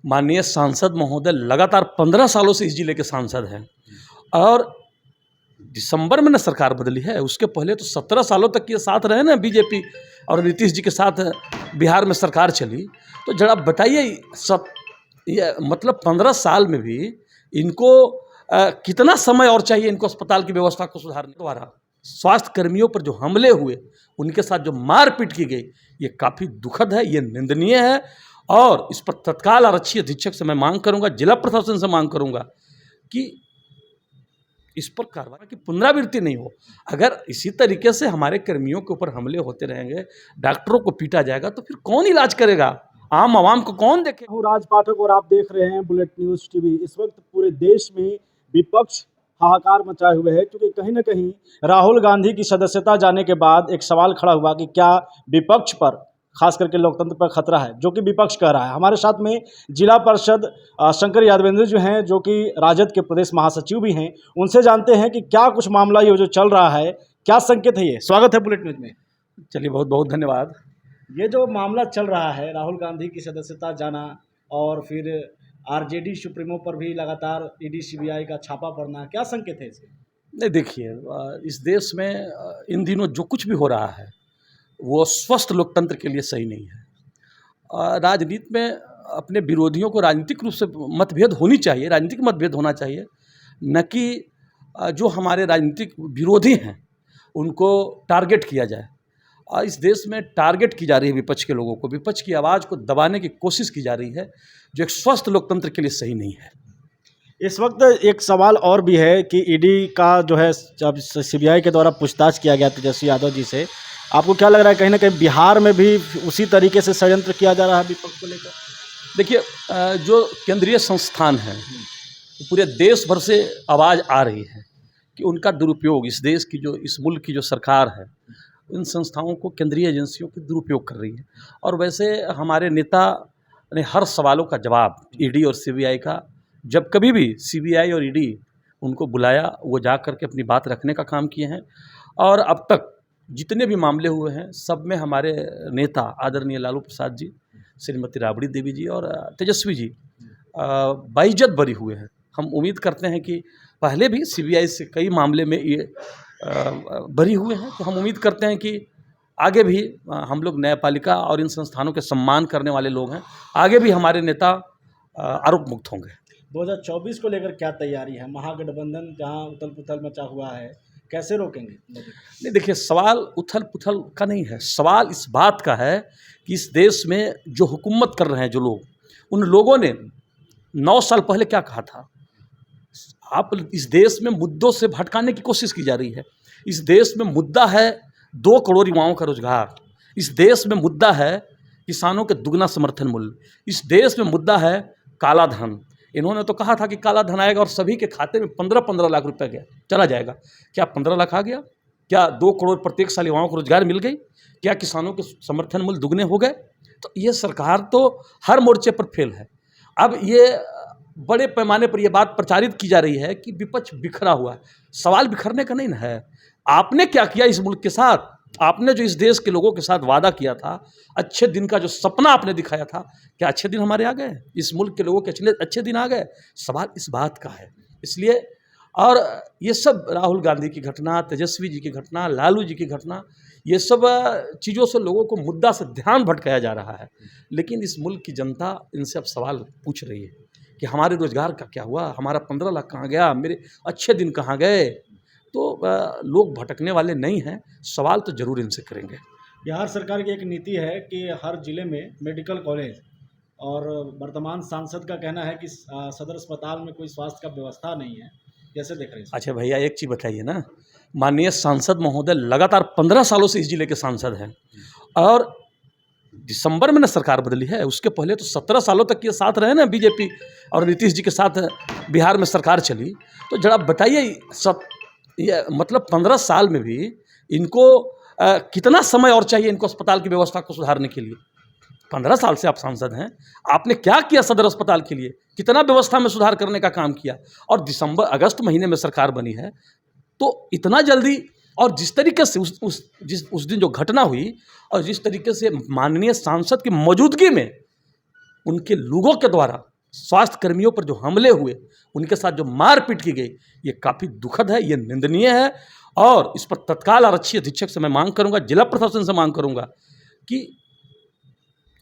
माननीय सांसद महोदय लगातार 15 सालों से इस जिले के सांसद हैं और दिसंबर में न सरकार बदली है, उसके पहले तो 17 सालों तक ये साथ रहे ना बीजेपी और नीतीश जी के साथ बिहार में सरकार चली। तो जरा बताइए ये मतलब 15 साल में भी इनको कितना समय और चाहिए इनको अस्पताल की व्यवस्था को सुधारने द्वारा स्वास्थ्य कर्मियों पर जो हमले हुए, उनके साथ जो मारपीट की गई, ये काफ़ी दुखद है, ये निंदनीय है और इस पर तत्काल आरक्षी अधीक्षक से मैं मांग करूंगा, जिला प्रशासन से मांग करूंगा कि इस पर कार्रवाई की पुनरावृत्ति नहीं हो। अगर इसी तरीके से हमारे कर्मियों के ऊपर हमले होते रहेंगे, डॉक्टरों को पीटा जाएगा, तो फिर कौन इलाज करेगा? आम आवाम को कौन देखे? हूँ राज पाठक और आप देख रहे हैं बुलेट न्यूज टीवी। इस वक्त पूरे देश में विपक्ष हाहाकार मचाए हुए है, क्योंकि कहीं ना कहीं राहुल गांधी की सदस्यता जाने के बाद एक सवाल खड़ा हुआ कि क्या विपक्ष पर, खास करके लोकतंत्र पर खतरा है, जो कि विपक्ष कह रहा है। हमारे साथ में जिला परिषद शंकर यादवेंद्र जो हैं, जो कि राजद के प्रदेश महासचिव भी हैं, उनसे जानते हैं कि क्या कुछ मामला ये जो चल रहा है, क्या संकेत है। ये स्वागत है बुलेट न्यूज में। चलिए, बहुत बहुत धन्यवाद। ये जो मामला चल रहा है, राहुल गांधी की सदस्यता जाना और फिर आरजेडी सुप्रीमो पर भी लगातार ईडी सीबीआई का छापा पड़ना, क्या संकेत है इसके? नहीं, देखिए, इस देश में इन दिनों जो कुछ भी हो रहा है वो स्वस्थ लोकतंत्र के लिए सही नहीं है। राजनीति में अपने विरोधियों को राजनीतिक रूप से मतभेद होनी चाहिए, राजनीतिक मतभेद होना चाहिए, न कि जो हमारे राजनीतिक विरोधी हैं उनको टारगेट किया जाए। इस देश में टारगेट की जा रही है विपक्ष के लोगों को, विपक्ष की आवाज़ को दबाने की कोशिश की जा रही है, जो एक स्वस्थ लोकतंत्र के लिए सही नहीं है। इस वक्त एक सवाल और भी है कि ईडी का जो है, जब सीबीआई के द्वारा पूछताछ किया गया तेजस्वी यादव जी से, आपको क्या लग रहा है कहीं ना कहीं बिहार में भी उसी तरीके से षड्यंत्र किया जा रहा है विपक्ष को लेकर? देखिए, जो केंद्रीय संस्थान हैं पूरे देश भर से आवाज़ आ रही है कि उनका दुरुपयोग, इस देश की जो, इस मुल्क की जो सरकार है, इन संस्थाओं को, केंद्रीय एजेंसियों के दुरुपयोग कर रही है। और वैसे हमारे नेता ने हर सवालों का जवाब ईडी और सीबीआई का, जब कभी भी सीबीआई और ईडी उनको बुलाया, वो जा कर के अपनी बात रखने का काम किए हैं। और अब तक जितने भी मामले हुए हैं, सब में हमारे नेता आदरणीय लालू प्रसाद जी, श्रीमती राबड़ी देवी जी और तेजस्वी जी बाइज्जत बरी हुए हैं। हम उम्मीद करते हैं कि पहले भी सीबीआई से कई मामले में ये बरी हुए हैं, तो हम उम्मीद करते हैं कि आगे भी हम लोग न्यायपालिका और इन संस्थानों के सम्मान करने वाले लोग हैं, आगे भी हमारे नेता आरोप मुक्त होंगे। 2024 को लेकर क्या तैयारी है? महागठबंधन जहां उथल पुथल मचा हुआ है, कैसे रोकेंगे? नहीं, देखिए, सवाल उथल पुथल का नहीं है, सवाल इस बात का है कि इस देश में जो हुकूमत कर रहे हैं जो लोग, उन लोगों ने 9 साल पहले क्या कहा था? आप इस देश में मुद्दों से भटकाने की कोशिश की जा रही है। इस देश में मुद्दा है 2 करोड़ युवाओं का रोजगार, इस देश में मुद्दा है किसानों के दुगना समर्थन मूल्य, इस देश में मुद्दा है काला धन। इन्होंने तो कहा था कि काला धन आएगा और सभी के खाते में 15-15 लाख रुपए गया चला जाएगा। क्या 15 लाख आ गया? क्या 2 करोड़ प्रत्येक साल युवाओं को रोजगार मिल गई? क्या किसानों के समर्थन मूल्य दुगने हो गए? तो ये सरकार तो हर मोर्चे पर फेल है। अब ये बड़े पैमाने पर यह बात प्रचारित की जा रही है कि विपक्ष बिखरा हुआ है। सवाल बिखरने का नहीं ना है, आपने क्या किया इस मुल्क के साथ? आपने जो इस देश के लोगों के साथ वादा किया था, अच्छे दिन का जो सपना आपने दिखाया था, क्या अच्छे दिन हमारे आ गए? इस मुल्क के लोगों के अच्छे दिन आ गए? सवाल इस बात का है। इसलिए, और ये सब राहुल गांधी की घटना, तेजस्वी जी की घटना, लालू जी की घटना, ये सब चीज़ों से लोगों को मुद्दा से ध्यान भटकाया जा रहा है। लेकिन इस मुल्क की जनता इनसे अब सवाल पूछ रही है कि हमारे रोजगार का क्या हुआ, हमारा 15 लाख कहाँ गया, मेरे अच्छे दिन कहाँ गए? तो लोग भटकने वाले नहीं हैं, सवाल तो ज़रूर इनसे करेंगे। बिहार सरकार की एक नीति है कि हर जिले में मेडिकल कॉलेज, और वर्तमान सांसद का कहना है कि सदर अस्पताल में कोई स्वास्थ्य का व्यवस्था नहीं है। कैसे देख रहे हैं? अच्छा भैया, एक चीज़ बताइए ना, माननीय सांसद महोदय लगातार 15 सालों से इस जिले के सांसद हैं और दिसंबर में न सरकार बदली है, उसके पहले तो 17 सालों तक ये साथ रहे ना बीजेपी और नीतीश जी के साथ बिहार में सरकार चली। तो जरा बताइए, ये मतलब 15 साल में भी इनको कितना समय और चाहिए इनको अस्पताल की व्यवस्था को सुधारने के लिए? 15 साल से आप सांसद हैं, आपने क्या किया सदर अस्पताल के लिए? कितना व्यवस्था में सुधार करने का काम किया? और अगस्त महीने में सरकार बनी है, तो इतना जल्दी, और जिस तरीके से उस दिन जो घटना हुई और जिस तरीके से माननीय सांसद की मौजूदगी में उनके लोगों के द्वारा स्वास्थ्य कर्मियों पर जो हमले हुए, उनके साथ जो मारपीट की गई, ये काफ़ी दुखद है, ये निंदनीय है। और इस पर तत्काल आरक्षी अधीक्षक से मैं मांग करूंगा, जिला प्रशासन से मांग करूंगा कि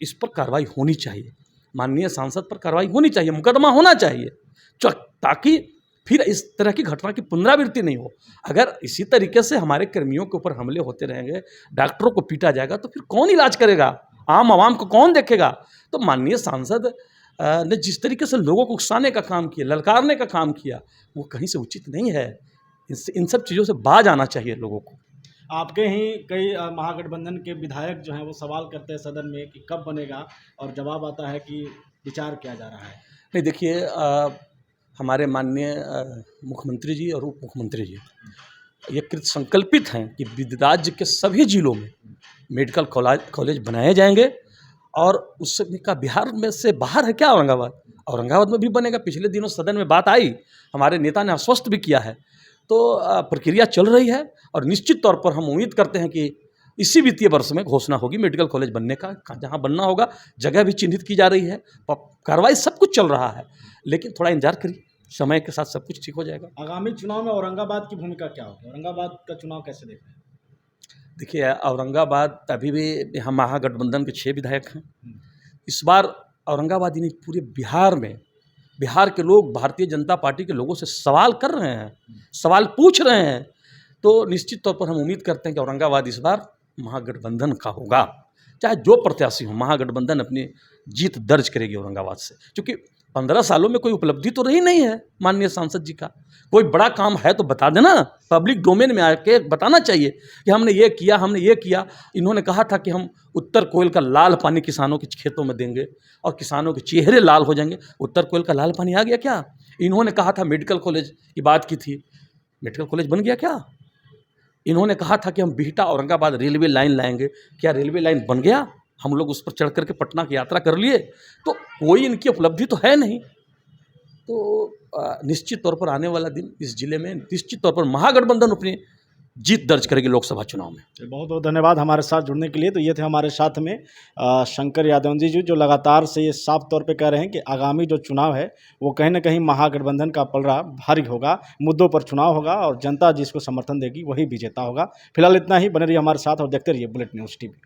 इस पर कार्रवाई होनी चाहिए, माननीय सांसद पर कार्रवाई होनी चाहिए, मुकदमा होना चाहिए, ताकि फिर इस तरह की घटना की पुनरावृत्ति नहीं हो। अगर इसी तरीके से हमारे कर्मियों के ऊपर हमले होते रहेंगे, डॉक्टरों को पीटा जाएगा, तो फिर कौन इलाज करेगा, आम आवाम को कौन देखेगा। तो माननीय सांसद ने जिस तरीके से लोगों को उकसाने का काम किया, ललकारने का काम किया, वो कहीं से उचित नहीं है। इन सब चीज़ों से बाज आना चाहिए लोगों को। आपके ही कई महागठबंधन के विधायक जो हैं वो सवाल करते हैं सदन में कि कब बनेगा, और जवाब आता है कि विचार किया जा रहा है। नहीं, देखिए, हमारे माननीय मुख्यमंत्री जी और उप मुख्यमंत्री जी ये कृत संकल्पित हैं कि राज्य के सभी जिलों में मेडिकल कॉलेज बनाए जाएंगे। और उससे का बिहार में से बाहर है क्या औरंगाबाद में भी बनेगा। पिछले दिनों सदन में बात आई, हमारे नेता ने आश्वस्त भी किया है। तो प्रक्रिया चल रही है और निश्चित तौर पर हम उम्मीद करते हैं कि इसी वित्तीय वर्ष में घोषणा होगी मेडिकल कॉलेज बनने का। जहाँ बनना होगा जगह भी चिन्हित की जा रही है, कार्रवाई सब कुछ चल रहा है, लेकिन थोड़ा इंतजार करिए, समय के साथ सब कुछ ठीक हो जाएगा। आगामी चुनाव में औरंगाबाद की भूमिका क्या होगी? औरंगाबाद का चुनाव कैसे देख रहे हैं? देखिए, औरंगाबाद अभी भी यहाँ महागठबंधन के 6 विधायक हैं। इस बार औरंगाबाद ही नहीं, पूरे बिहार में बिहार के लोग भारतीय जनता पार्टी के लोगों से सवाल कर रहे हैं, सवाल पूछ रहे हैं। तो निश्चित तौर पर हम उम्मीद करते हैं कि औरंगाबाद इस बार महागठबंधन का होगा। चाहे जो प्रत्याशी हो, महागठबंधन अपनी जीत दर्ज करेगी औरंगाबाद से, क्योंकि 15 सालों में कोई उपलब्धि तो रही नहीं है माननीय सांसद जी का। कोई बड़ा काम है तो बता देना, पब्लिक डोमेन में आके बताना चाहिए कि हमने ये किया, हमने ये किया। इन्होंने कहा था कि हम उत्तर कोयल का लाल पानी किसानों के खेतों में देंगे और किसानों के चेहरे लाल हो जाएंगे। उत्तर कोयल का लाल पानी आ गया क्या? इन्होंने कहा था मेडिकल कॉलेज की बात की थी, मेडिकल कॉलेज बन गया क्या? इन्होंने कहा था कि हम बिहटा औरंगाबाद रेलवे लाइन लाएंगे, क्या रेलवे लाइन बन गया? हम लोग उस पर चढ़ करके पटना की यात्रा कर लिए। तो कोई इनकी उपलब्धि तो है नहीं। तो निश्चित तौर पर आने वाला दिन इस जिले में निश्चित तौर पर महागठबंधन अपनी जीत दर्ज करेगी लोकसभा चुनाव में। बहुत बहुत धन्यवाद हमारे साथ जुड़ने के लिए। तो ये थे हमारे साथ में शंकर यादव जी, जो लगातार से ये साफ तौर पे कह रहे हैं कि आगामी जो चुनाव है वो कहीं ना कहीं महागठबंधन का पलड़ा भारी होगा, मुद्दों पर चुनाव होगा और जनता जिसको समर्थन देगी वही विजेता होगा। फिलहाल इतना ही, बने रहिए हमारे साथ और देखते रहिए बुलेट न्यूज़ टीवी।